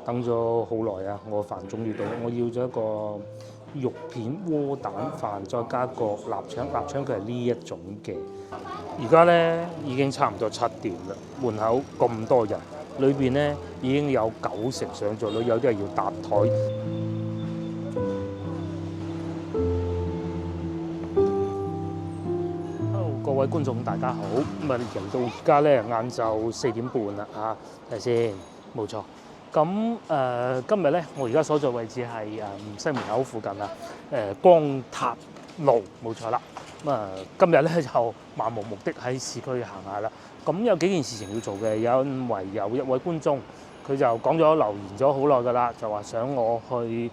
等咗好耐啊！我飯終於到，我要咗一個肉片窩蛋飯，再加個臘腸。臘腸佢係呢一種嘅。而家咧已經差唔多7點啦，門口咁多人，裏邊咧已經有90上座率，有啲係要搭台。各位觀眾大家好，咁啊嚟到而家咧晏晝4點半啦嚇，睇先，冇錯。咁今日咧，我而家所在位置係西門口附近啊，光塔路冇錯啦。咁今日咧就漫無目的喺市區行下啦。咁有幾件事情要做嘅，因為有一位觀眾佢就講咗留言咗好耐㗎啦，就話想我去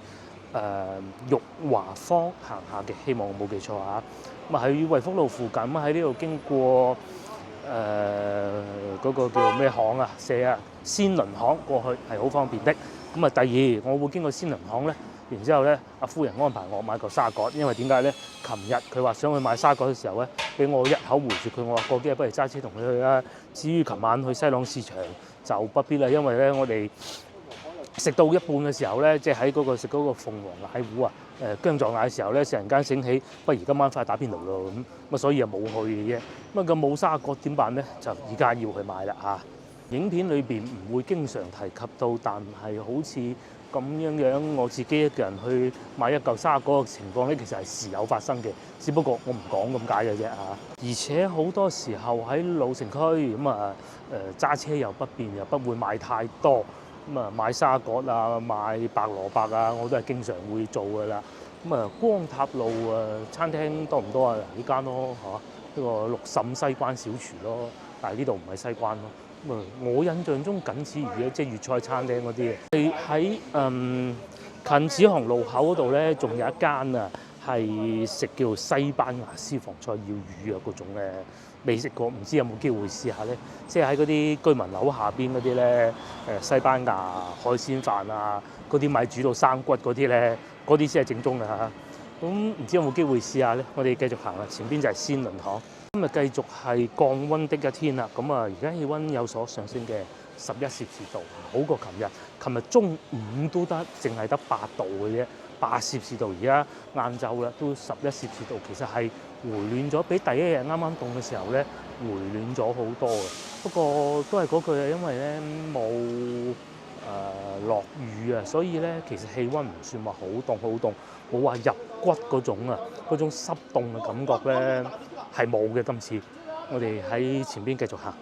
裕華坊行下嘅，希望我冇記錯嚇。咁喺惠福路附近，咁喺呢度經過嗰個叫咩巷啊？先輪巷過去係好方便的。咁啊，第二我會經過先輪巷咧，然之後咧，阿夫人安排我買個沙葛，因為點解咧？琴日佢話想去買沙葛嘅時候咧，俾我一口回絕佢，我話過幾日不如揸車同佢去啦。至於琴晚去西朗市場就不必啦，因為咧我哋食到一半嘅時候咧，即係喺嗰個食嗰個鳳凰蟹糊啊，薑撞蟹嘅時候咧，突然間醒起，不如今晚翻去打邊爐咯咁，所以又冇去嘅啫。咁冇沙葛點辦咧？就而家要去買啦嚇。影片裏邊唔會經常提及到，但係好似咁樣我自己一個人去買一嚿沙葛嘅情況咧，其實係時有發生嘅，只不過我唔講咁解嘅啫嚇。而且好多時候喺老城區咁揸車又不便，又不會買太多。買沙葛啊，買白蘿蔔啊，我都係經常會做㗎啦。光塔路餐廳多唔多啊？呢間咯嚇，呢個六嬸西關小廚咯，但係呢度唔係西關咯。我印象中僅此而已，即係粵菜餐廳嗰啲嘅。喺近紫航路口嗰度咧，仲有一間啊，係食叫西班牙私房菜要魚啊嗰種嘅。未食過，唔知有冇機會試下咧？即係喺嗰啲居民樓下邊嗰啲咧，西班牙海鮮飯啊，嗰啲買煮到生骨嗰啲咧，嗰啲先係正宗嘅嚇。咁唔知有冇機會試下咧？我哋繼續行啦，前邊就係先輪巷。今日繼續係降溫的一天啦。而家氣温有所上升嘅11攝氏度，好過琴日。琴日中午都得，淨係得8度嘅啫。8攝氏度，而家晏晝啦，都11攝氏度，其實係回暖咗，比第一日啱啱凍嘅時候咧回暖咗好多嘅。不過都係嗰句啊，因為咧冇落雨啊，所以咧其實氣温唔算話好凍，冇話入骨嗰種濕凍嘅感覺咧係冇嘅。今次我哋喺前邊繼續行。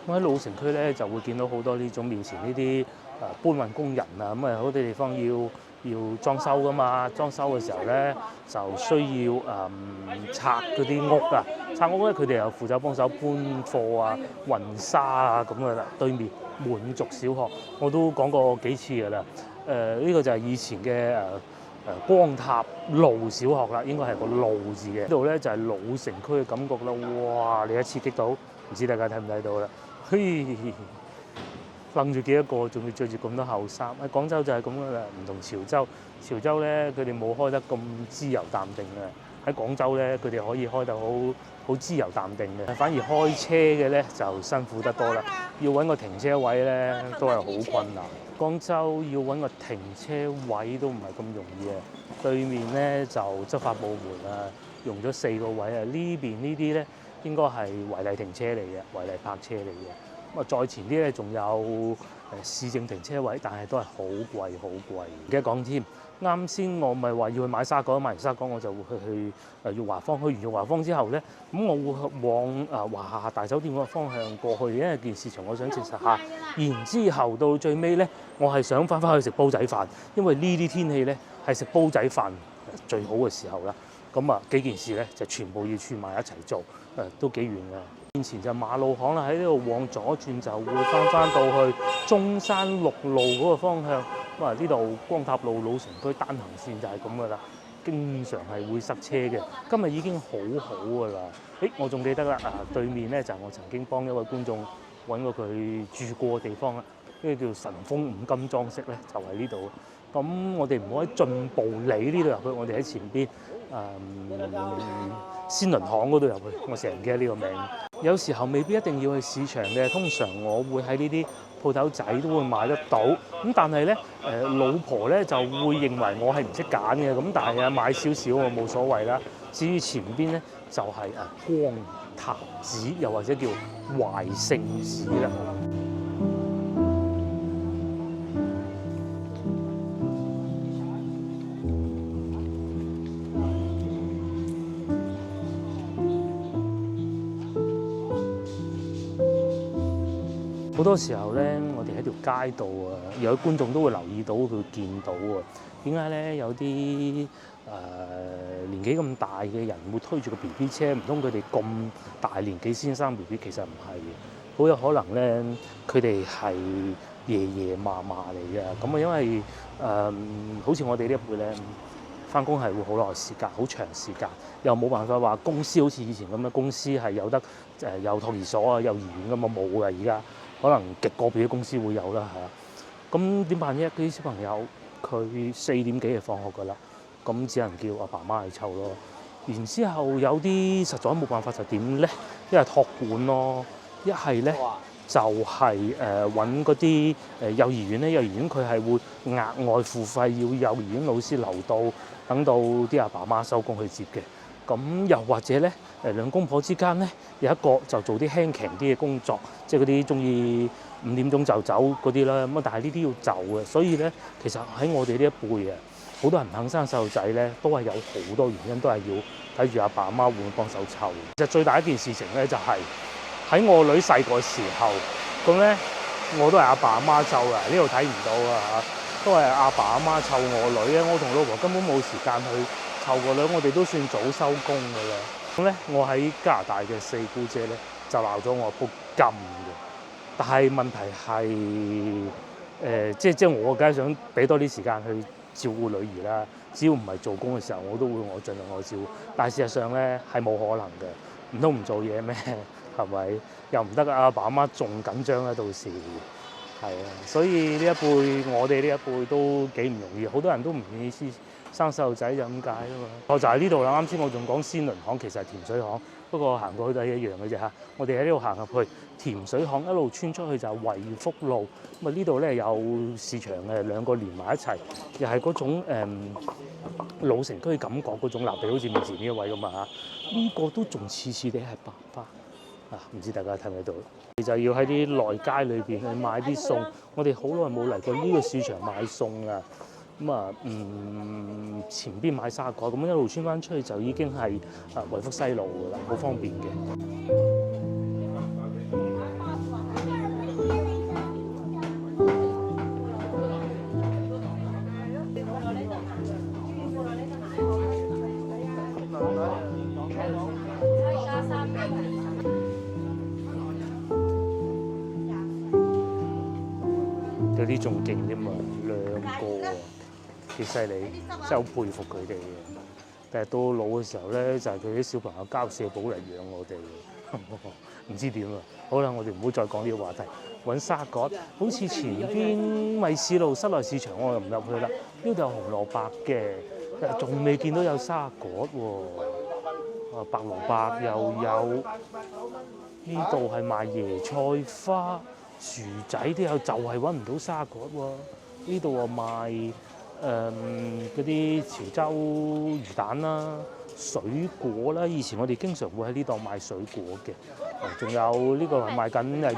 我喺老城區咧就會見到好多呢種面前呢啲搬運工人啊，好多地方要裝修噶嘛，裝修嘅時候咧就需要拆嗰啲屋啊，拆屋咧佢哋又負責幫手搬貨啊、運沙啊咁噶啦。對面滿族小學我都講過幾次噶啦，呢個就係以前嘅光塔路小學啦，應該係個路字嘅。呢度咧就係老城區嘅感覺啦。哇！你一刺激到，唔知大家睇唔睇到啦？嘿，楞住幾多個，仲要着住咁多厚衫。喺廣州就係咁噶啦，唔同潮州。潮州咧，佢哋冇開得咁自由淡定嘅。喺廣州咧，佢哋可以開得好自由淡定嘅。反而開車嘅咧就辛苦得多啦，要揾個停車位咧都係好困難。廣州要揾個停車位都唔係咁容易啊。對面咧就執法部門啊，用咗4個位啊。呢邊呢啲咧應該係違例停車嚟嘅，違例泊車嚟嘅。再前啲咧仲有市政停車位，但係都係好貴。而家講添，啱先我咪話要去買沙葛，買完沙葛我就會去裕華坊。去完裕華坊之後咧，咁我會往華夏大酒店嗰個方向過去，因為件事情我想證實下。然之後到最尾咧，我係想翻去食煲仔飯，因為呢啲天氣咧係食煲仔飯最好嘅時候啦。幾件事咧就全部要串埋一齊做，都幾遠㗎。面前就馬路巷啦，喺呢度往左轉就會翻到去中山6路嗰個方向。呢度光塔路老城區單行線就係咁噶啦，經常係會塞車嘅。今日已經好噶啦。我仲記得啦，對面咧就係我曾經幫一位觀眾揾過佢住過嘅地方啦，呢個叫神豐五金裝飾咧，就喺呢度。咁我哋唔好喺進步里呢度入去，我哋喺前邊鮮倫巷嗰度入去，我成日唔記得呢個名。有時候未必一定要去市場嘅，通常我會喺呢啲鋪頭仔都會買得到。咁但係咧，老婆咧就會認為我係唔識揀嘅，咁但係買少少我冇所謂啦。至於前邊咧就係光壇子，又或者叫懷聖寺啦。好多時候咧，我哋喺條街度有啲觀眾都會留意到，佢會見到點解咧有啲年紀咁大嘅人會推住個 BB 車？唔通佢哋咁大年紀先生 BB？其實唔係嘅，好有可能咧，佢哋係爺爺嫲嫲嚟嘅。咁因為好似我哋呢一輩咧，翻工係會好耐時間，好長時間，又冇辦法話公司好似以前咁樣，公司係有得有托兒所啊、幼兒園咁啊，冇嘅而家。可能極個別嘅公司會有啦，係咁點辦啫？啲小朋友佢4點幾就放學㗎啦，咁只能叫阿爸媽去湊咯。然之後有啲實在冇辦法就點咧？一係託管咯，一係咧就係揾嗰啲幼兒園咧。幼兒園佢係會額外付費，要幼兒園老師留到，等到啲阿爸媽收工去接嘅。咁又或者咧，兩公婆之間咧有一個就做啲輕強啲嘅工作，即係嗰啲中意5點鐘就走嗰啲啦。咁但係呢啲要就嘅，所以咧其實喺我哋呢一輩好多人唔肯生細路仔咧，都係有好多原因，都係要睇住阿爸阿媽會唔會幫手湊。其實最大一件事情咧就係喺我女細個時候，咁咧我都係阿爸阿媽湊嘅，呢度睇唔到啊，都係阿爸阿媽湊我女咧。我同老婆根本冇時間去湊個女，我哋都算早收工㗎啦。咁咧，我喺加拿大嘅四姑姐咧就鬧咗我仆金嘅。但係問題係即係我梗係想俾多啲時間去照顧女兒啦。只要唔係做工嘅時候，我都會盡量我照顧。但係事實上咧係冇可能嘅，唔通唔做嘢咩？係咪？又唔得啊！阿爸阿媽仲緊張啊，到時係啊。所以呢一輩，我哋呢一輩都幾唔容易，好多人都唔願意生細路仔就咁解啊嘛。我就喺呢度啦。啱先我仲講鮮倫巷，其實係甜水巷，不過行過去都係一樣嘅啫嚇。我哋喺呢度行入去甜水巷，一路穿出去就係惠福路。咁啊呢度咧有市場嘅，兩個連埋一齊，又係嗰種老城區感覺嗰種立地，好似面前呢一位咁啊嚇。呢個都仲似地係爸爸啊，唔知大家睇唔睇到？你就要喺啲內街裏邊去買啲餸。我哋好耐冇嚟過呢個市場買餸啦。咁啊，前邊買沙果，咁一路穿翻出去就已經係惠福西路㗎啦，好方便嘅。有啲仲勁添嘛，2個幾犀利，真係好佩服佢哋嘅。但係到老嘅時候咧，就係佢啲小朋友交社保嚟養我哋嘅，唔知點啊！好啦，我哋唔好再講呢個話題。揾沙葛，好似前邊米市路室內市場，我又唔入去啦。呢度有紅蘿蔔嘅，仲未見到有沙葛喎。白蘿蔔又有，呢度係賣椰菜花。薯仔都有，就係揾唔到沙葛喎。呢度啊賣嗰啲潮州魚蛋啦、水果啦。以前我哋經常會喺呢度買水果嘅。仲有呢個係賣緊羊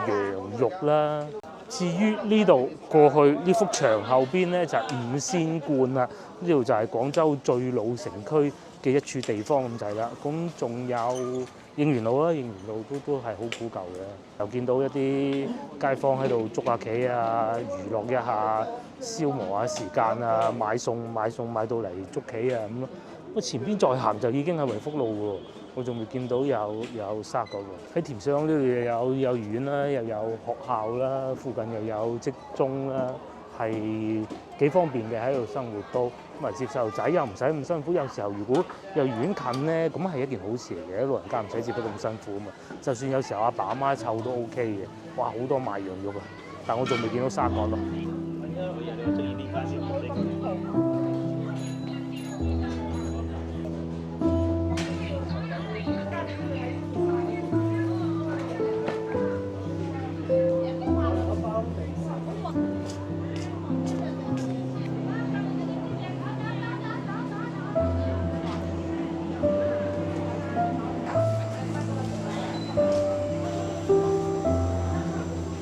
肉啦。至於呢度過去呢幅牆後邊咧就係五仙觀啦。呢度就係廣州最老城區嘅一處地方咁滯啦。咁仲有應元路啦，應元路都係好古舊嘅。又見到一啲街坊喺度捉下棋啊，娛樂一下，消磨下時間啊，買餸買到嚟捉棋啊咁咯。咁前邊再行就已經係惠福路喎，我仲未見到有沙葛喎。喺甜水巷呢度又有幼兒園啦，又有學校啦，附近又有職中啦，係幾方便嘅喺度生活都。咁啊接細路仔又唔使咁辛苦。有時候如果幼兒園近咧，咁係一件好事嚟嘅，老人家唔使接得咁辛苦啊嘛。就算有時候阿爸阿媽湊都 OK 嘅。哇，好多賣羊肉啊！但我仲未見到沙葛咯。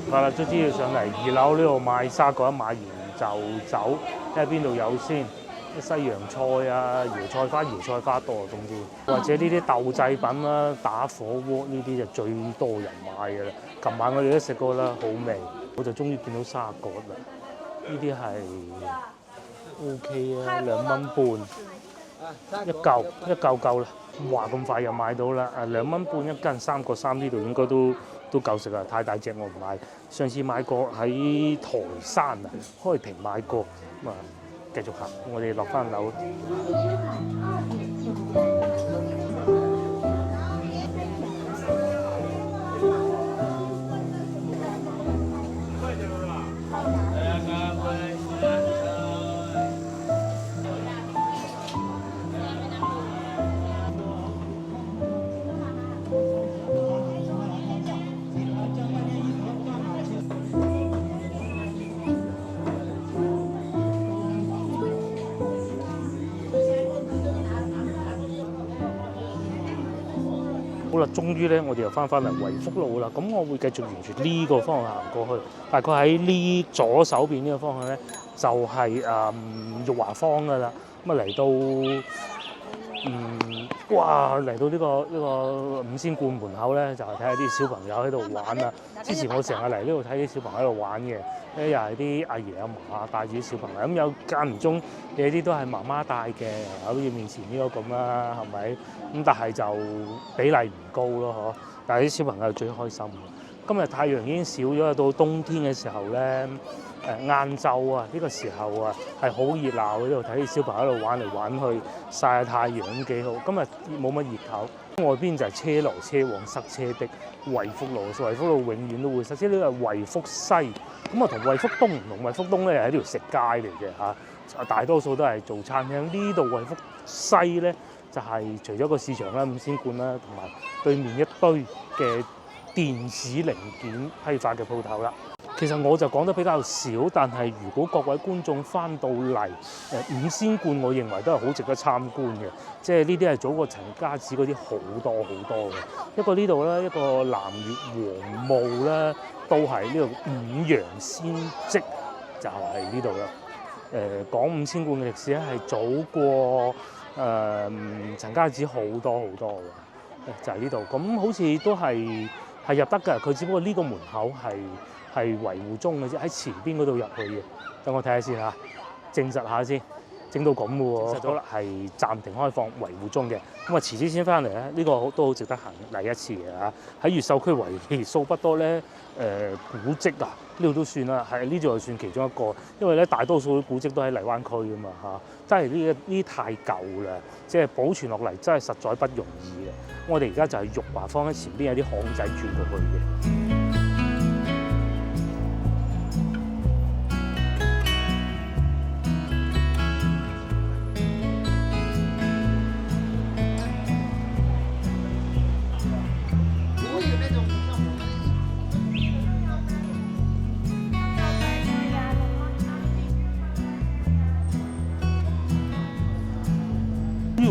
係啦，卒之要上嚟2樓呢度買沙葛，買完就走，睇下邊度有先。西洋菜啊、椰菜花多啊，總之或者呢啲豆製品啦、打火鍋呢啲就最多人買嘅啦。琴晚我哋都食過啦，好味。我就終於見到沙葛啦，呢啲係 OK 啊，2蚊半一嚿夠啦。哇，咁快又買到啦！2蚊半一斤，3個3呢度應該都夠食啦。太大隻我唔買。上次買過喺台山啊，開平買過咁啊。繼續行，我哋落翻樓。好啦，終於咧，我哋又翻嚟惠福路啦。咁我會繼續沿住呢個方向行過去，大概喺呢左手邊呢個方向咧，就係玉華坊噶啦。咁啊嚟到哇！嚟到呢個五仙觀門口咧，就係睇下啲小朋友喺度玩啊。之前我成日嚟呢度睇啲小朋友喺度玩嘅，又係啲阿爺阿嫲帶住啲小朋友。咁有間唔中有啲都係媽媽帶嘅，好似面前呢個咁啦，係咪？咁但係就比例唔高咯，嗬。但係啲小朋友最開心。今日太陽已經少咗，到冬天嘅時候咧，晏晝啊呢個時候啊係好熱鬧嘅，呢度睇啲小朋友喺度玩嚟玩去，曬下太陽咁幾好。今日冇乜熱頭，外邊就係車來車往塞車的惠福路，惠福路永遠都會塞車。呢個係惠福西，咁啊同惠福東唔同，惠福東咧係一條食街嚟嘅嚇，大多數都係做餐廳。呢度惠福西咧就係除咗個市場啦、五仙館啦，同埋對面一堆嘅電子零件批發嘅鋪頭啦。其實我就講得比較少，但係如果各位觀眾翻到嚟五仙館，我認為都係好值得參觀嘅。即係呢啲係早過陳家祠嗰啲好多嘅。一個呢度啦，一個南越王墓啦，都係呢度五羊仙跡，就係呢度啦。講五仙館嘅歷史咧，係早過陳家祠好多嘅，就係呢度。咁好似都係入得㗎，佢只不過呢個門口係維護中嘅啫，喺前邊嗰度入去嘅。等我睇下先嚇，證實下先。整到咁嘅喎，實咗係暫停開放維護中嘅。咁啊，遲啲先翻嚟咧，呢個都好值得行第一次嘅嚇。喺越秀區為數不多咧，古蹟啊，呢度都算啦，係呢度就算其中一個。因為咧，大多數啲古蹟都喺荔灣區㗎嘛嚇，真係呢太舊啦，即係保存落嚟真係實在不容易嘅。我哋而家就係玉華坊喺前邊有啲巷仔轉過去嘅。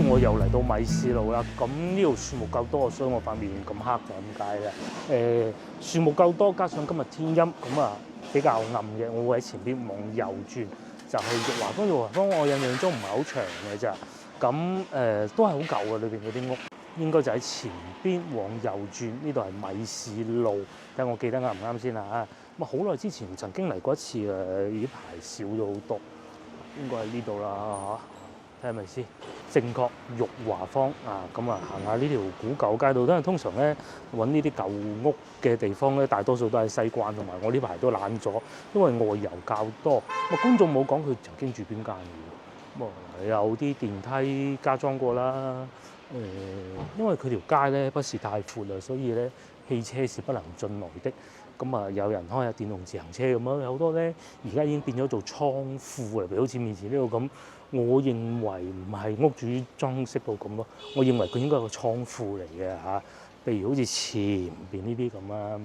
我又嚟到米市路啦，咁呢度樹木夠多，所以我塊面咁黑就咁解嘅。樹木夠多，加上今日天陰，咁啊比較暗嘅，我會喺前邊往右轉，就去玉華坊。玉華坊我印象中唔係好長嘅咋，咁都係好舊嘅，裏邊嗰啲屋，應該就喺前邊往右轉。呢度係米市路，睇我記得啱唔啱先啦嚇。咁啊好耐之前曾經嚟過一次啊，呢排少咗好多，應該喺呢度啦嚇。睇下咪先，正確玉華坊啊，咁啊行下呢條古舊街道，因為通常咧揾呢啲舊屋嘅地方咧，大多數都係西關，同埋我呢排都懶咗，因為外遊較多。咁觀眾冇講佢曾經住邊間嘅，咁啊有啲電梯加裝過啦。因為佢條街咧不是太闊啦，所以咧汽車是不能進來的。咁啊有人開下電動自行車咁樣，有好多咧而家已經變咗做倉庫啦，譬如好似面前呢度咁。我認為唔係屋主裝飾到咁咯，我認為佢應該係個倉庫嚟嘅嚇。譬如好似前邊呢啲咁啊，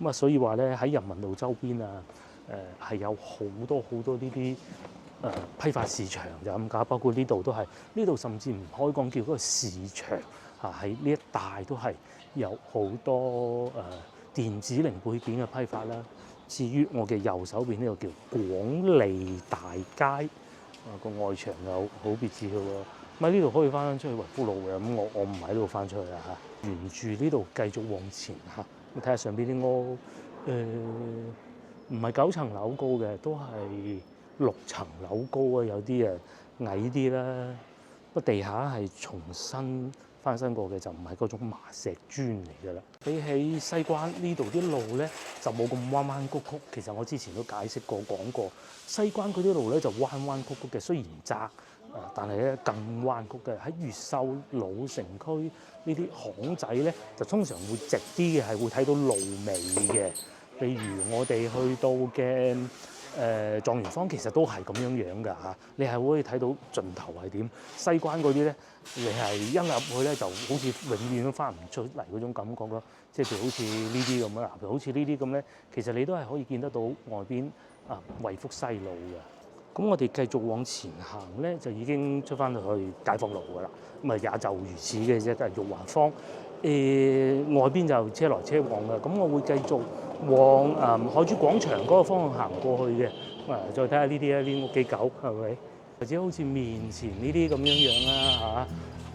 咁啊所以話咧喺人民路周邊啊，係有好多呢啲批發市場就咁解，包括呢度都係，呢度甚至唔可以講叫嗰個市場嚇，喺呢一帶都係有好多電子零配件嘅批發啦。至於我嘅右手邊呢個叫廣利大街，個外牆又好別緻嘅喎。咁喺呢度可以翻出去維福路嘅，咁我唔喺呢度翻出去啦嚇。沿住呢度繼續往前行，你睇下上邊啲屋，唔係9層樓高嘅，都係6層樓高啊，有啲矮啲啦。個地下係重新翻新過嘅，就唔係嗰種麻石磚嚟㗎啦。比起西關呢度啲路咧，就冇咁彎彎曲曲。其實我之前都解釋過講過，西關嗰啲路咧就彎彎曲曲嘅，雖然窄，但係咧更彎曲嘅。喺越秀老城區呢啲巷仔咧，就通常會直啲嘅，係會睇到路尾嘅。譬如我哋去到嘅狀元坊，其實都係咁樣樣㗎嚇，你係可以睇到盡頭係點。西關嗰啲咧，你係一入去咧，就好似永遠都翻唔出嚟嗰種感覺咯。即係譬如好似呢啲咁啦，譬如好似呢啲咁咧，其實你都係可以見得到外邊惠福西路嘅。咁我哋繼續往前行咧，就已經出翻去解放路㗎啦。咁也就如此嘅啫，都係玉華坊。外邊就車來車往嘅，咁我會繼續往海珠廣場嗰個方向行過去嘅。再睇下呢啲呢屋幾舊係咪？或者好似面前呢啲咁樣樣啦嚇，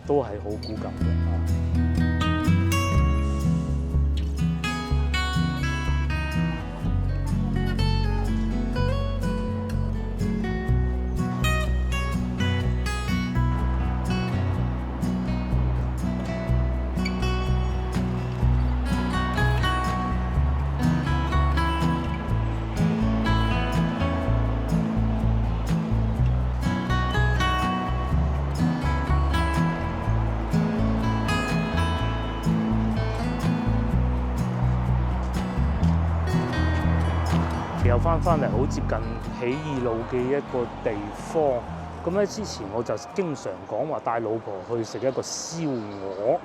都係好古舊嘅嚇。又翻嚟好接近起義路嘅一個地方，咁咧之前我就經常講話帶老婆去食一個燒鵝，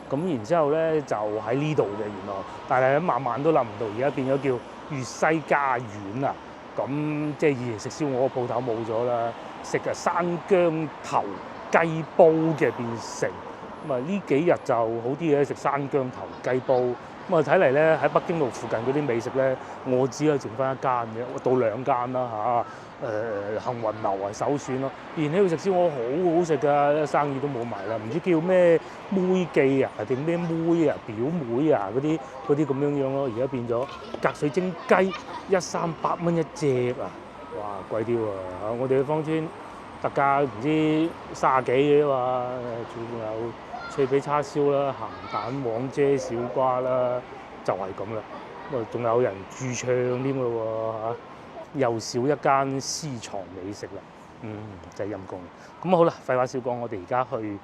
咁然之後咧就喺呢度嘅原來，但係咧晚晚都諗唔到，而家變咗叫粵西家園啊，咁即係以前食燒鵝嘅鋪頭冇咗啦，食山姜頭雞煲嘅變成，咁呢幾日就好啲嘅，食山姜頭雞煲。咁睇嚟咧喺北京路附近嗰啲美食咧，我只係剩翻一間嘅，到2間啦嚇。幸運樓係首選咯。以前喺度食燒鵝好好食㗎，生意都冇埋啦，唔知叫咩妹記啊定咩妹啊表妹啊嗰啲咁樣樣咯。而家變咗隔水蒸雞138蚊一隻啊！哇，貴啲喎！我哋嘅芳村特價唔知30幾嘅嘛，仲有脆皮叉燒啦、鹹蛋黃遮小瓜啦，就係咁啦。咁啊，仲有人駐唱添咯喎嚇，又少一間私藏美食啦。真係陰公。咁好啦，廢話少講，我哋而家去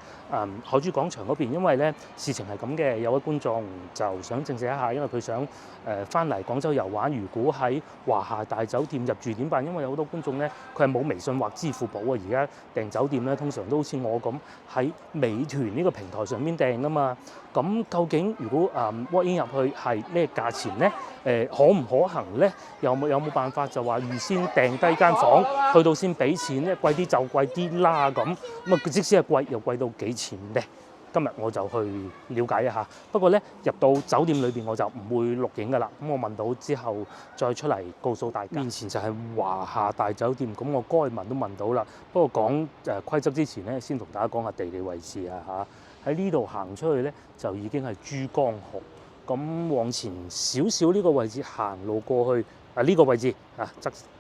海珠廣場嗰邊，因為咧事情係咁嘅，有位觀眾就想證實一下，因為佢想翻嚟廣州遊玩，如果喺華夏大酒店入住點辦？因為有好多觀眾咧，佢係冇微信或支付寶啊，而家訂酒店咧通常都好似我咁喺美團呢個平台上面訂㗎嘛。咁究竟如果walk in 入去係咩價錢咧？可唔可行咧？有冇辦法就話預先訂低間房，去到先俾錢咧？貴啲就貴啲啦咁。即使係貴，又貴到幾錢咧？今日我就去了解一下。不過咧，入到酒店裏邊我就唔會錄影㗎啦。咁我問到之後再出嚟告訴大家。面前就係華夏大酒店，咁我該問都問到啦。不過講規則之前咧，先同大家講下地理位置啊嚇。喺呢度行出去咧，就已經係珠江河。咁往前少少呢個位置行路過去，呢個位置側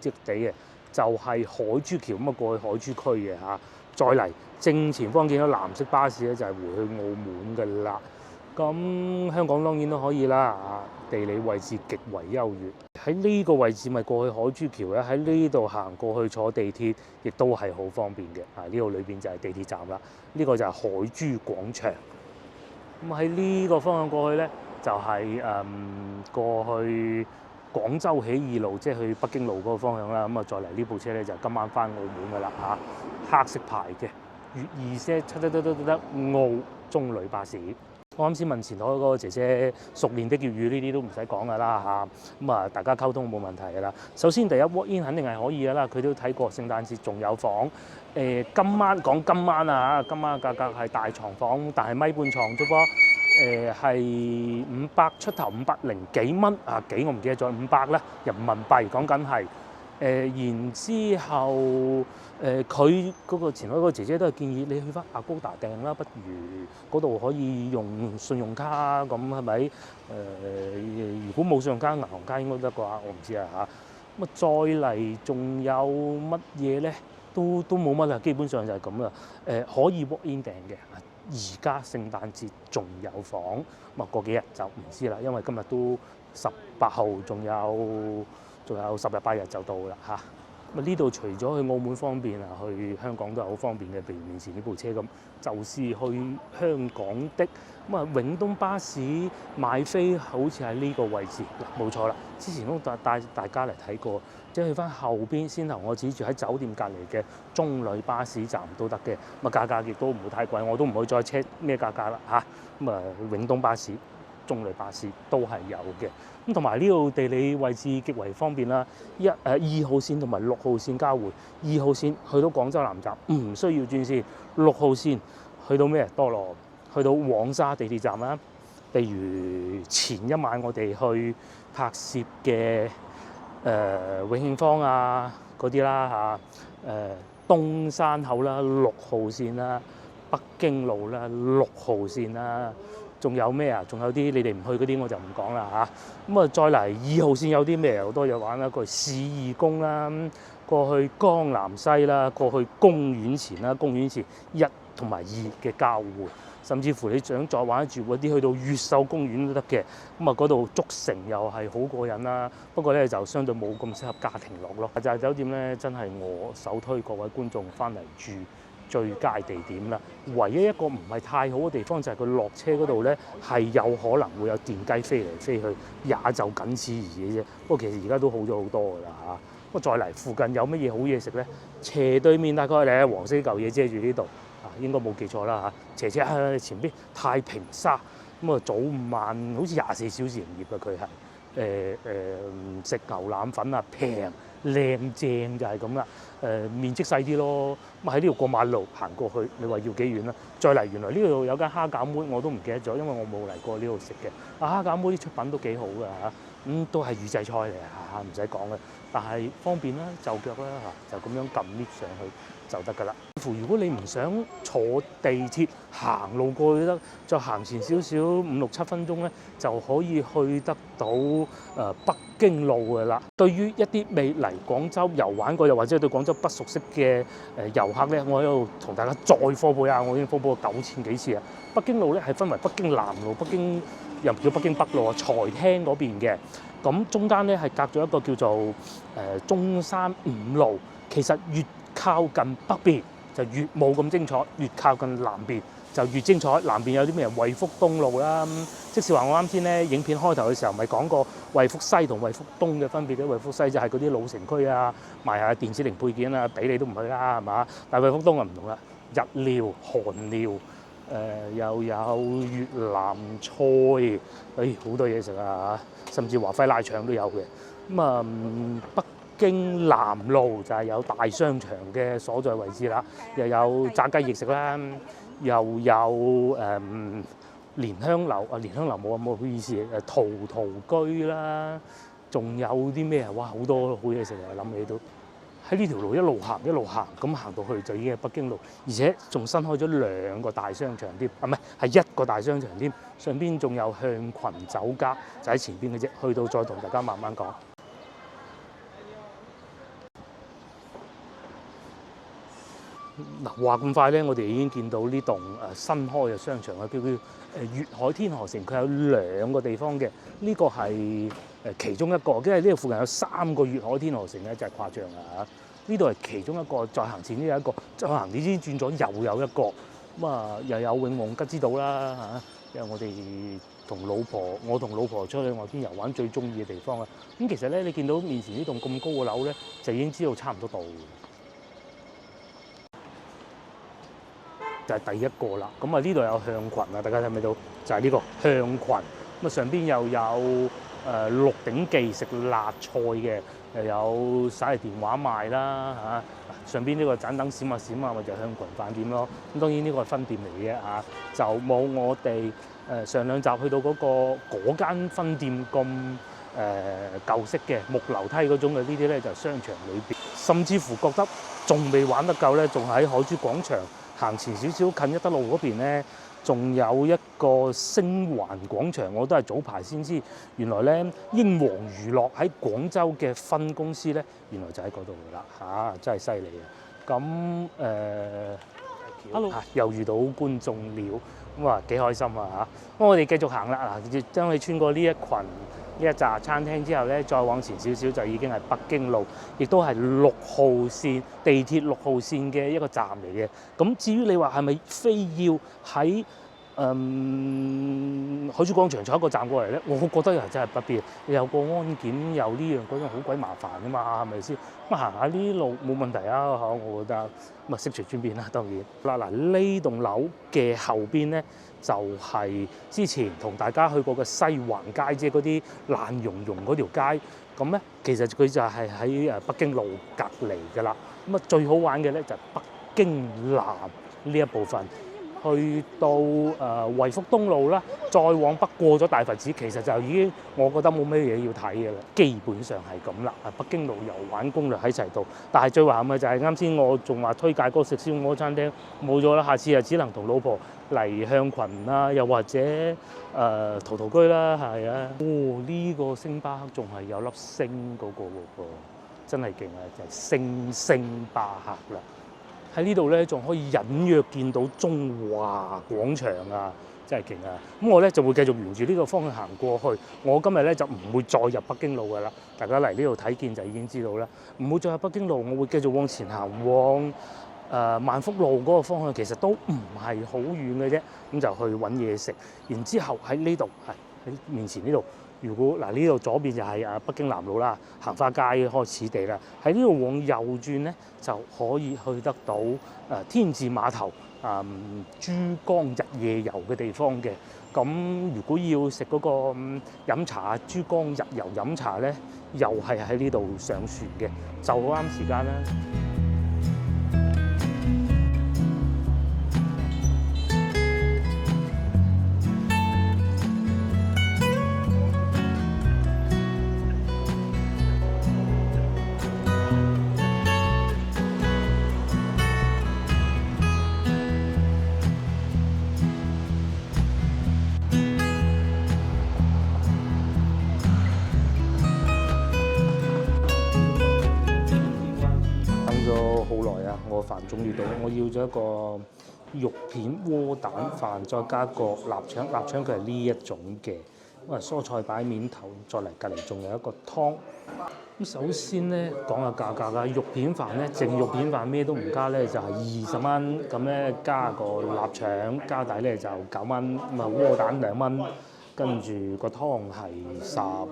側地嘅就係海珠橋咁啊，過去海珠區嘅嚇。再嚟正前方見到藍色巴士咧，就係回去澳門㗎啦。咁香港當然都可以啦嚇，地理位置極為優越。喺呢個位置咪過去海珠橋咧，喺呢度行過去坐地鐵，亦都係好方便嘅。呢度裏邊就係地鐵站啦。呢個就係海珠廣場。咁喺呢個方向過去咧，就係過去廣州起義路，即係去北京路嗰個方向啦。咁再嚟呢部車咧，就今晚翻澳門㗎啦嚇。黑色牌嘅粵2些澳中旅巴士。我啱先問前台嗰個姐姐熟練的粵語，呢啲都唔使講㗎啦嚇。咁大家溝通冇問題㗎啦。首先第一 walk in 肯定係可以㗎啦，佢都睇過聖誕節仲有房。今晚講今晚啊嚇，今晚價格係大床房，但係米半床啫噃。係500出頭500幾蚊啊，幾我唔記得咗500啦，人民幣講緊係。然之後佢嗰個前海嗰個姐姐都係建議你去翻阿高達訂啦，不如嗰度可以用信用卡咁係咪？如果冇信用卡，銀行卡應該得啩，我唔知啊嚇。咁啊再嚟仲有乜嘢咧？都冇乜啦，基本上就係咁啦。可以 walk in 訂嘅，而家聖誕節仲有房，咁啊過幾日就唔知啦，因為今日都18號，仲有10日8日就到啦嚇。咁呢度除咗去澳門方便啊，去香港都係好方便嘅。譬如面前呢部車咁，就是去香港的。咁啊，永東巴士買飛好似喺呢個位置嗱，冇錯啦。之前都帶大家嚟睇過，即係去翻後邊先頭我指住喺酒店隔離嘅中旅巴士站都得嘅。咁啊，價格亦都唔會太貴，我都唔會再 check 咩價格啦嚇。咁啊，永東巴士、中旅巴士都係有嘅。咁同埋呢度地理位置極為方便啦，2號線同埋6號線交匯。2號線去到廣州南站唔需要轉線，6號線去到咩？多羅，去到黃沙地鐵站啦。譬如前一晚我哋去拍攝嘅永慶坊啊嗰啲啦嚇，東山口啦6號線啦，北京路啦6號線啦。仲有咩啊？仲有啲你哋唔去嗰啲我就唔講啦嚇。咁啊，再嚟2號線有啲咩？好多嘢玩啦，過去市義宮啦，過去江南西啦，過去公園前啦，公園前1同埋2嘅交匯，甚至乎你想再玩住嗰啲去到越秀公園都得嘅。咁啊，嗰度竹城又係好過癮啦。不過咧就相對冇咁適合家庭樂咯。就係酒店咧，真係我首推各位觀眾翻嚟住最佳地點啦。唯一一個唔係太好嘅地方就係佢落車嗰度咧，係有可能會有電雞飛嚟飛去，也就僅此而已啫。不過其實而家都好咗好多㗎啦嚇。不過再嚟附近有乜嘢好嘢食咧？斜對面大概咧黃色嚿嘢遮住呢度啊，應該冇記錯啦嚇。斜喺前邊太平沙，咁啊早午晚好似24小時營業嘅佢係食牛腩粉啊，平靚正就係咁啦。面積細啲咯，咁喺呢度過馬路行過去，你話要幾遠啦？再嚟原來呢度有間蝦餃妹，我都唔記得咗，因為我冇嚟過呢度食嘅。蝦餃妹啲出品都幾好㗎嚇，都係預製菜嚟嚇，唔使講嘅。但係方便啦，就腳啦嚇，就咁樣撳 lift 上去就得㗎啦。如果你唔想坐地鐵行路過去得，再行前少少5、6、7分鐘咧，就可以去得到北京路㗎啦。對於一啲未嚟廣州遊玩過，又或者對廣州不熟悉嘅遊客咧，我喺度同大家再科普下，我已經科普過9000幾次啊。北京路咧係分為北京南路、北京又唔叫北京北路啊，財廳嗰邊嘅。咁中間咧係隔咗一個叫做中山5路，其實越靠近北邊就越冇咁精彩，越靠近南邊就越精彩。南邊有啲咩惠福東路啦，即是話我啱先咧影片開頭嘅時候咪講過惠福西同惠福東嘅分別嘅。惠福西就係嗰啲老城區啊，賣下電子零配件啊，俾你都唔去啦，係嘛？但係惠福東就唔同啦，日料、韓料。又有越南菜，好多嘢食啊！甚至華輝臘腸都有嘅。咁啊，北京南路就係有大商場嘅所在位置啦，又有炸雞翼食啦，又有蓮香樓啊，蓮香樓冇好意思，陶居啦，仲有啲咩啊？哇，好多好嘢食啊！諗起都〜喺呢條路一路行咁行到去就已經係北京路，而且仲新開咗2個大商場添，唔係1個大商場添，上邊仲有向群酒家就喺前邊嘅啫，去到再同大家慢慢講。嗱，話咁快咧，我哋已經見到呢棟新開嘅商場啊，叫粵海天河城，佢有2個地方嘅，呢個係其中一個，因為呢度附近有3個粵海天河城咧，就係誇張啦嚇。呢度係其中一個，再行前呢有一個，再行呢先轉咗又有一個，咁啊又有永旺吉之島啦嚇，因為我同老婆出去外邊遊玩最中意嘅地方啊。咁其實咧，你見到面前呢棟咁高嘅樓咧，就已經知道差唔多到。就係第一個啦，咁啊呢度有向群啊，大家睇唔睇到？就係呢個向群，咁啊上邊又有鹿鼎記食辣菜嘅，又有手提電話賣啦嚇。上邊呢個盞燈閃啊閃啊，咪就係向群飯店咯。咁當然呢個係分店嚟嘅嚇，就冇我哋上兩集去到嗰間分店咁舊式嘅木樓梯嗰種嘅，呢啲咧就係商場裏邊，甚至乎覺得仲未玩得夠咧，仲喺海珠廣場行前少少近一德路嗰邊咧，仲有一個星環廣場，我都係早排先知，原來咧英皇娛樂喺廣州嘅分公司咧，原來就喺嗰度㗎啦嚇，真係犀利啊！咁Hello，又遇到觀眾了，咁啊幾開心啊嚇！咁我哋繼續行啦，嗱，當你穿過呢一紮餐廳之後咧，再往前少少就已經係北京路，亦都係6號線地鐵6號線嘅一個站嚟嘅。咁至於你話係咪非要喺海珠廣場坐一個站過嚟咧？我覺得又真係不必，有個安檢有呢樣嗰樣好鬼麻煩㗎嘛，係咪先？咁行下呢啲路冇問題啊嚇，我覺得咁啊悉隨尊便啦，當然嗱呢棟樓嘅後邊咧就係之前同大家去過嘅西環街，即係嗰啲爛溶溶嗰條街。咁咧其實佢就係喺北京路隔離㗎啦。咁啊最好玩嘅咧就係北京南呢一部分。去到惠福東路啦，再往北過咗大佛寺，其實就已經我覺得冇咩嘢要睇嘅啦，基本上係咁啦。北京路遊玩攻略喺齊度，但係最遺憾嘅就係啱先我仲話推介嗰個食燒鵝餐廳冇咗啦，下次啊只能同老婆嚟向群啦，又或者陶陶居啦，係啊。呢個星巴克仲係有粒星嗰個喎，真係勁啊！就係星巴克啦。喺呢度咧，仲可以隱約見到中華廣場啊，真係勁啊！咁我咧就會繼續沿住呢個方向行過去。我今日咧就唔會再入北京路㗎啦。大家嚟呢度睇見就已經知道啦。唔會再入北京路，我會繼續往前行，往萬福路嗰個方向，其實都唔係好遠嘅啫。咁就去揾嘢食，然之後喺呢度係喺面前呢度。如果嗱呢度左邊就係北京南路啦，行花街開始地啦。喺呢度往右轉咧，就可以去得到天字碼頭珠江日夜遊嘅地方嘅。咁如果要食嗰個飲茶珠江日遊飲茶咧，又係喺呢度上船嘅，就好啱時間啦。我飯終於到，我要咗一個肉片窩蛋飯，再加個臘腸。臘腸佢係呢一種嘅，咁啊蔬菜擺面頭，再嚟隔離仲有一個湯。咁首先咧講下價格啦，肉片飯咧淨肉片飯咩都唔加咧就係20蚊，咁咧加個臘腸加底咧就9蚊，咁啊窩蛋2蚊。跟住個湯係12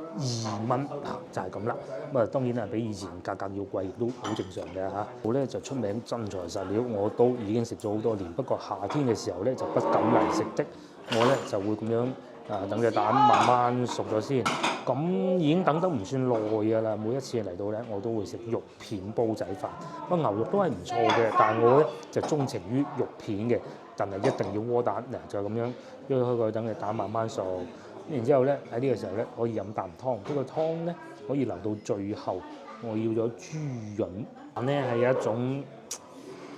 蚊，就係咁啦。咁啊當然係比以前價格要貴，亦都好正常嘅嚇。我咧就出名真材實料，我都已經食咗好多年。不過夏天嘅時候咧就不敢嚟食的，我咧就會咁樣等隻蛋慢慢熟咗先。咁已經等得唔算耐㗎啦。每一次嚟到咧，我都會食肉片煲仔飯。咁牛肉都係唔錯嘅，但係我咧就鍾情於肉片嘅。但係一定要窩蛋，嗱就咁樣喐開佢，等隻蛋慢慢熟。然之後咧喺呢個時候咧可以飲啖湯，呢個湯咧可以留到最後。我要咗豬潤，但咧係有一種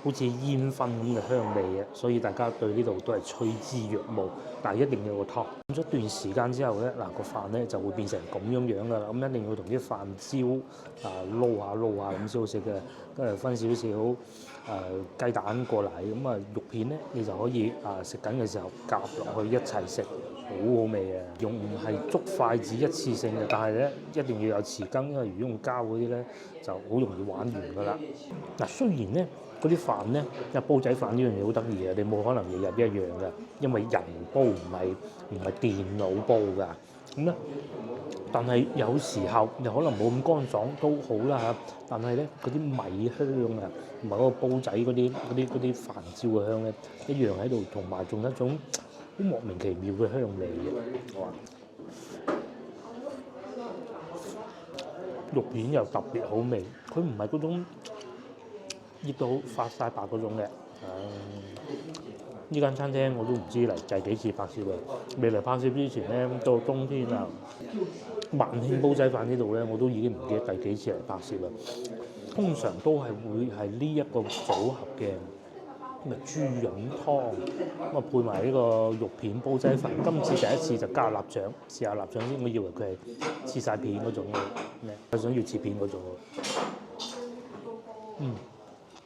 好似煙燻咁嘅香味嘅，所以大家對呢度都係趨之若鶩。但係一定要個湯。咁咗一段時間之後咧，嗱個飯咧就會變成咁樣樣㗎啦。咁一定要同啲飯焦撈下咁先好食嘅。跟住分少少雞蛋過嚟，咁啊肉片咧你就可以食緊嘅時候夾落去一齊食，好好味啊！用唔係捉筷子一次性嘅，但係咧一定要有匙羹，因為如果用膠嗰啲咧就好容易玩完㗎啦。嗱雖然咧嗰啲飯咧，煲仔飯呢樣嘢好得意嘅，你冇可能日日一樣嘅，因為人煲唔係電腦煲㗎。咁咧，但係有時候又可能冇咁乾爽都好啦嚇。但係咧嗰啲米香啊，同埋嗰個煲仔嗰啲飯焦嘅香咧，一樣喺度，同埋仲有一種好莫名其妙嘅香味嘅。好啊，肉片又特別好味，佢唔係嗰種醃到發晒白嗰種嘅。呢間餐廳我都唔知嚟第幾次拍攝啦。未嚟拍攝之前咧，到冬天啊，萬興煲仔飯呢度咧，我都已經唔記得第幾次嚟拍攝啦。通常都係會係呢一個組合嘅。咁啊豬膶湯，咁啊配埋呢個肉片煲仔飯。今次第一次就加臘腸，試下臘腸先。我以為佢係切晒片嗰種咩？佢想要切片嗰種。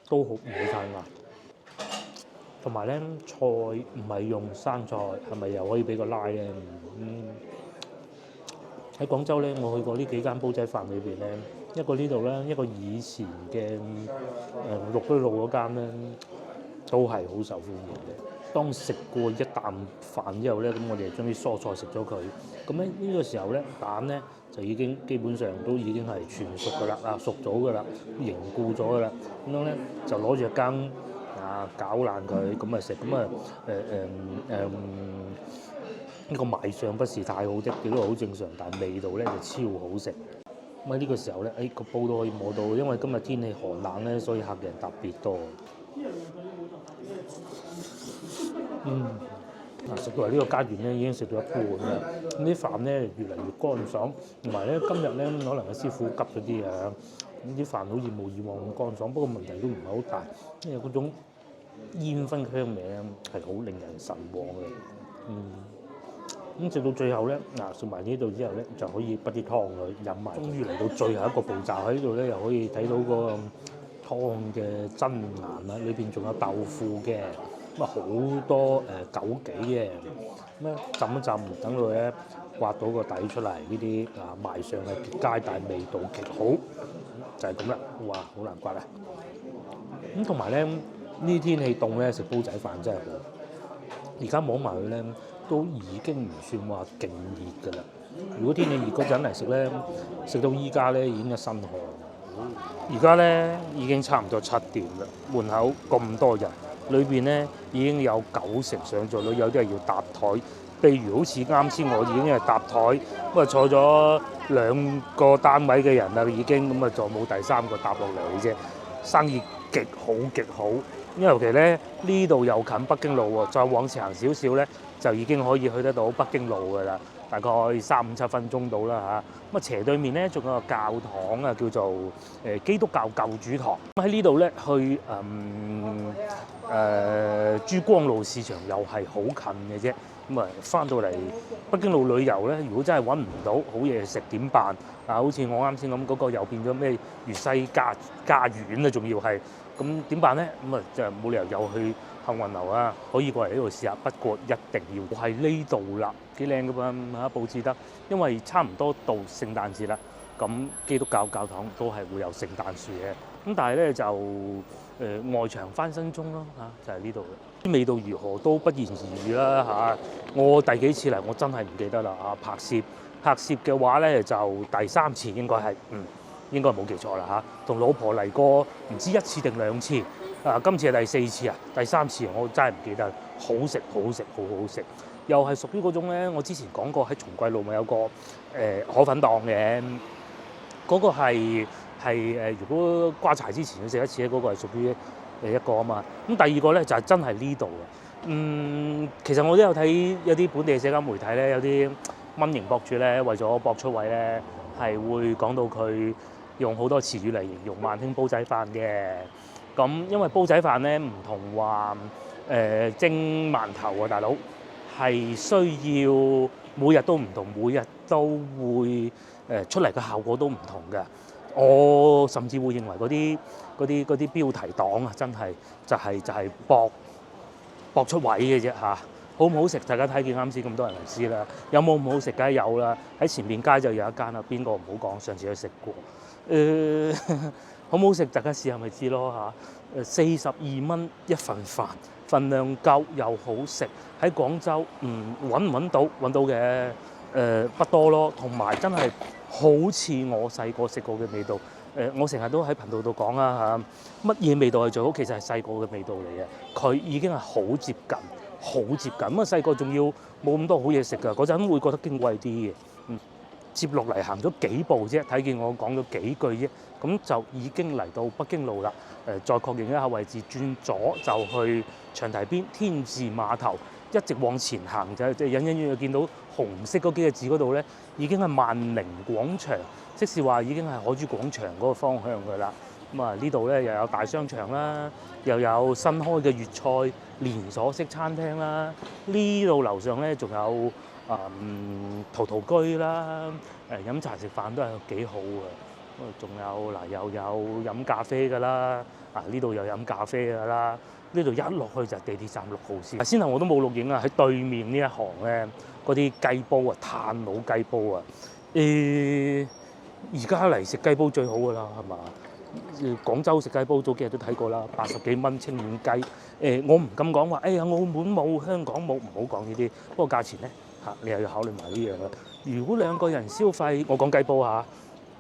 都好唔好太辣。同埋咧菜唔係用生菜，係咪又可以俾個拉咧？喺廣州咧，我去過呢幾間煲仔飯裏邊咧，一個呢度啦，一個以前嘅綠居路嗰間咧。都係好受歡迎嘅。當食過一啖飯之後咧，咁我哋將啲蔬菜食咗佢。咁咧呢個時候咧，蛋咧就已經基本上都已經係全熟㗎啦，熟咗㗎啦，凝固咗㗎啦。咁樣咧就攞住羹攪爛佢，咁啊食。咁啊呢個賣相不是太好啫，亦都好正常，但係味道咧就超好食。咁喺呢個時候咧，個煲都可以摸到，因為今日天氣寒冷咧，所以客人特別多。食到嚟呢個階段咧，已經食到一半啦。咁啲飯咧越嚟越乾爽，同埋咧今日咧可能個師傅急咗啲啊，咁啲飯好似冇以往咁乾爽。不過問題都唔係好大，因為嗰種煙燻香味咧係好令人神往嘅。咁食到最後咧，食埋呢度之後咧，就可以滗啲湯佢飲埋。終於嚟到最後一個步驟，喺呢度咧又可以睇到個湯嘅真顏啦，裏邊仲有豆腐嘅。咁啊好多枸杞嘅，咁咧浸一浸，等佢咧刮到個底出嚟，呢啲賣相係極佳，但係味道極好，就係咁啦。哇，好難刮啊！咁同埋咧，呢啲天氣凍咧，食煲仔飯真係好。而家摸埋佢咧，都已經唔算話勁熱㗎啦。如果天氣熱嗰陣嚟食咧，食到依家咧已經一身汗。而家咧已經差唔多7點啦，門口咁多人。裏邊咧已經有90%上座率，有啲係要搭台。譬如好似啱先，我已經係搭台，咁啊坐咗2個單位嘅人啦，已經咁啊，仲冇第3個搭落嚟嘅啫。生意極好極好，因為尤其咧呢度又近北京路喎，再往前行少少咧，就已經可以去得到北京路㗎啦。大概3-5-7分鐘到啦嚇。咁啊斜對面咧仲有個教堂啊，叫做基督教救主堂。咁喺呢度咧去珠江路市場又係好近嘅啫。咁啊翻到嚟北京路旅遊咧，如果真係揾唔到好嘢食點辦？好似我啱先咁嗰個又變咗咩粵西家園啊，仲要係咁點辦咧？咁啊就冇理由又去幸運樓啊，可以過嚟呢度試下。不過一定要係呢度啦，幾靚噶噃嚇，佈置得，因為差唔多到聖誕節啦。咁基督教教堂都係會有聖誕樹嘅，咁但係咧就外牆翻新中咯嚇，就係呢度嘅。味道如何都不言而喻啦嚇。我第幾次嚟我真係唔記得啦嚇。拍攝嘅話咧就第3次應該係應該冇記錯啦嚇。同老婆嚟過唔知1次定2次啊，今次係第4次啊，第3次我真係唔記得。好食好食好好食，又係屬於嗰種咧。我之前講過喺松貴路咪有個河粉檔嘅。嗰個係如果瓜柴之前要食一次咧，嗰個係屬於一個啊嘛。咁第二個咧就係真係呢度嘅。其實我都有睇有啲本地社交媒體咧，有啲蚊型博主咧，為咗博出位咧，係會講到佢用好多詞語嚟形容萬興煲仔飯嘅。咁因為煲仔飯咧唔同話蒸饅頭啊，大佬係需要每日都唔同，每日都會出嚟嘅效果都唔同嘅。我甚至會認為嗰啲標題黨啊，真係就係搏出位嘅啫嚇。好唔好食？大家睇見啱先咁多人嚟知啦。有冇唔好食？梗係有啦。喺前面街就有一間啦，邊個唔好講？上次去食過。好唔好食？大家試下咪知咯嚇。42蚊一份飯，份量夠又好食。喺廣州揾唔揾到？揾到嘅。不多咯，同埋真係好似我細個食過嘅味道。我成日都喺頻道度講啦嚇，乜嘢味道係最好？其實係細個嘅味道嚟嘅，佢已經係好接近，好接近。咁啊細個仲要冇咁多好嘢食㗎，嗰陣會覺得矜貴啲嘅。接落嚟行咗幾步啫，睇見我講咗幾句啫，咁就已經嚟到北京路啦。再確認一下位置，轉左就去長堤邊天字碼頭，一直往前行就隱隱約約見到紅色嗰幾個字嗰度咧，已經係萬寧廣場，即是話已經係海珠廣場嗰個方向㗎啦。咁啊呢度咧又有大商場啦，又有新開嘅粵菜連鎖式餐廳啦。呢度樓上咧仲有陶陶居啦，飲茶食飯都係幾好嘅。仲有嗱又有飲咖啡㗎啦，呢度又飲咖啡㗎啦。呢度一落去就係地鐵站6號線。先頭我都冇錄影啊，喺對面呢一行咧，嗰啲雞煲啊，炭爐雞煲啊，而家嚟食雞煲最好㗎啦，係嘛？廣州食雞煲早幾日都睇過啦，80幾蚊清遠雞。我唔敢講話，哎呀澳門冇，香港冇，唔好講呢啲。不過價錢咧你又要考慮埋呢樣啦。如果2個人消費，我講雞煲嚇。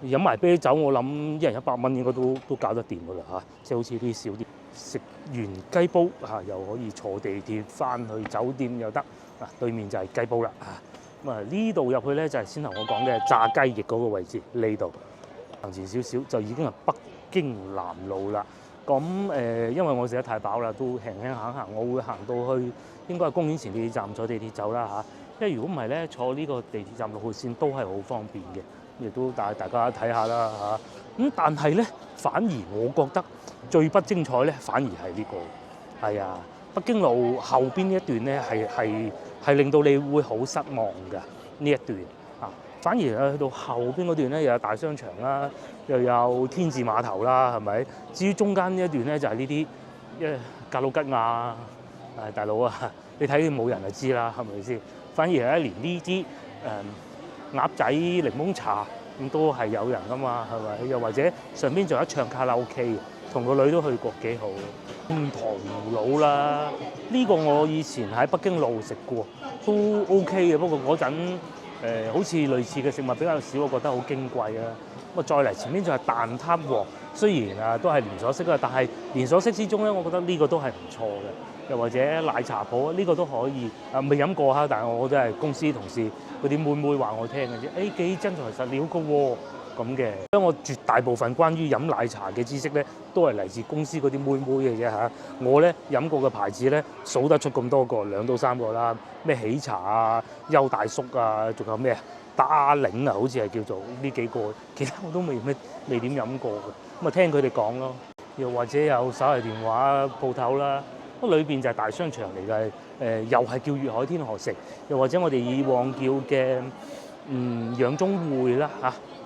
飲埋啤酒，我諗1人100蚊應該都搞得掂㗎啦即係好似啲小店食完雞煲又可以坐地鐵翻去酒店又得對面就係雞煲啦咁呢度入去咧就係先頭我講嘅炸雞翼嗰個位置，呢度行前少少就已經係北京南路啦。咁因為我食得太飽啦，都輕輕行，我會行到去應該係公園前地鐵站坐地鐵走啦因為如果唔係咧，坐呢個地鐵站6號線都係好方便嘅。亦都帶大家睇下啦咁但係咧，反而我覺得最不精彩咧，反而係呢個係北京路後邊呢一段咧，係令到你會好失望㗎呢一段反而去到後邊嗰段咧，又有大商場啦，又有天字碼頭啦，係咪？至於中間呢一段咧，就係呢啲格魯吉亞大佬你睇冇人就知啦，係咪先？反而係連呢啲鴨仔檸檬茶咁都係有人噶嘛，係咪？又或者上邊仲有一唱卡拉 OK， 同個女都去過幾好。糖葫蘆啦，呢個我以前喺北京路食過，都 OK 嘅。不過嗰陣好似類似嘅食物比較少，我覺得好矜貴啊。咁再嚟前面就係蛋撻王，雖然都係連鎖式啊，但係連鎖式之中咧，我覺得呢個都係唔錯嘅。又或者奶茶鋪呢個都可以未飲過但係我都係公司同事嗰啲妹妹話我聽嘅啫。幾真材實料嘅喎咁嘅。因為我絕大部分關於飲奶茶嘅知識咧，都係嚟自公司嗰啲妹妹嘅啫我咧飲過嘅牌子咧，數得出咁多個，2到3個啦。咩喜茶優大叔仲有咩打領好似係叫做呢幾個，其他我都未點飲過嘅。咁聽佢哋講咯。又或者有手提電話鋪頭啦。裏邊就係大商場嚟嘅，又係叫粵海天河城，又或者我哋以往叫嘅養中匯啦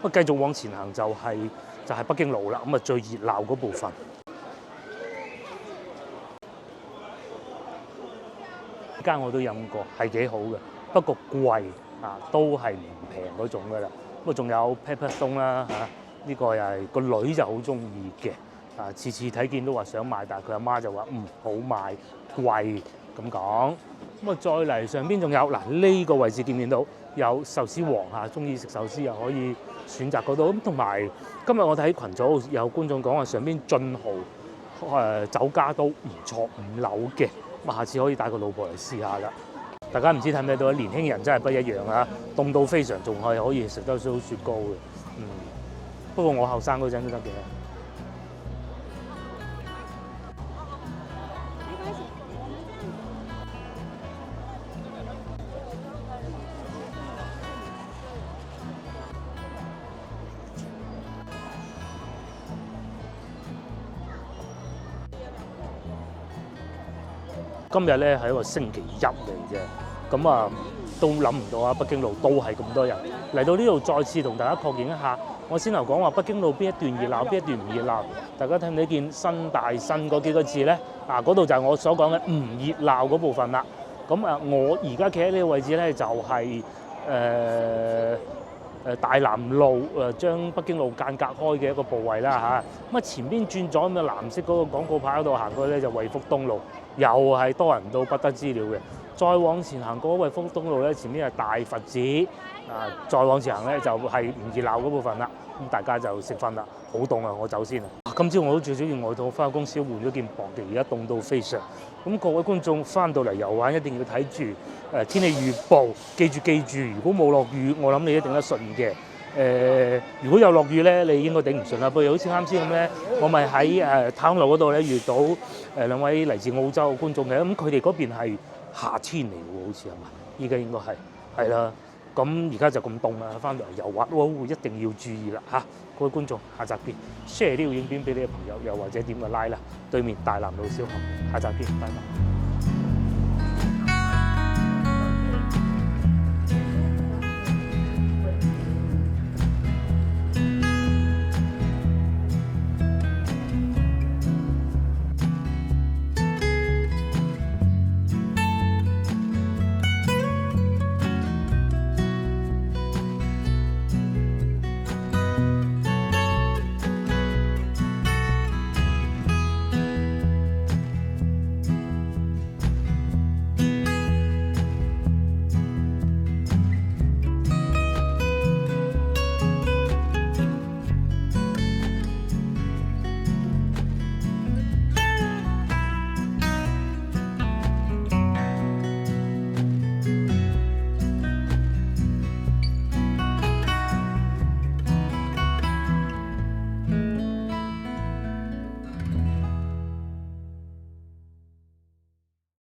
不過繼續往前行就係北京路啦，咁最熱鬧嗰部分。呢間我都飲過，係幾好嘅，不過貴都係唔平嗰種㗎啦。咁仲有 Pepper Stone 啦呢個又係個女就好中意嘅。次次睇見都話想買，但係佢阿媽就話唔好買，貴咁講。咁再嚟上邊仲有呢個位置見唔見到有壽司王中意食壽司又可以選擇嗰度。咁同埋今日我睇群組有觀眾講話上邊俊豪酒家都唔錯，5樓嘅。咁下次可以帶個老婆嚟試下啦。大家唔知睇唔睇到年輕人真係不一樣凍到非常，仲係可以食得到雪糕嘅。不過我後生嗰陣都得嘅。今日咧係一個星期1嚟嘅，咁都諗唔到北京路都係咁多人嚟到呢度，再次同大家確認一下。我先頭講話北京路邊一段熱鬧，邊一段唔熱鬧，大家睇唔睇見新大新嗰幾個字咧？嗰度就係我所講嘅唔熱鬧嗰部分啦。咁我而家企喺呢個位置咧，就係大南路將北京路間隔開嘅一個部位啦咁前邊轉咗咁嘅藍色嗰個廣告牌嗰度行過去咧，就惠福東路，又係多人到不得之了嘅。再往前行過惠福東路咧，前面係大佛寺啊，再往前行咧就係唔熱鬧嗰部分啦。咁大家就食飯啦，好凍啊，我走先啦。今朝我都着咗件外套翻公司，換咗件薄嘅，而家凍到非常。咁各位觀眾翻到嚟遊玩一定要睇住天氣預報，記住，如果冇落雨，我諗你一定得順嘅。如果有落雨咧，你應該頂唔順啦。譬如好似啱先咁咧，我咪喺太空路嗰度咧遇到兩位嚟自澳洲嘅觀眾嘅，咁佢哋嗰邊係夏天嚟嘅喎，好似係嘛？依家應該係啦。咁而家就咁凍啦，翻到嚟遊玩一定要注意啦嚇！各位觀眾，下集見 ，share 呢條影片俾你嘅朋友，又或者點個 like 啦。對面大南路小學，下集見，拜拜。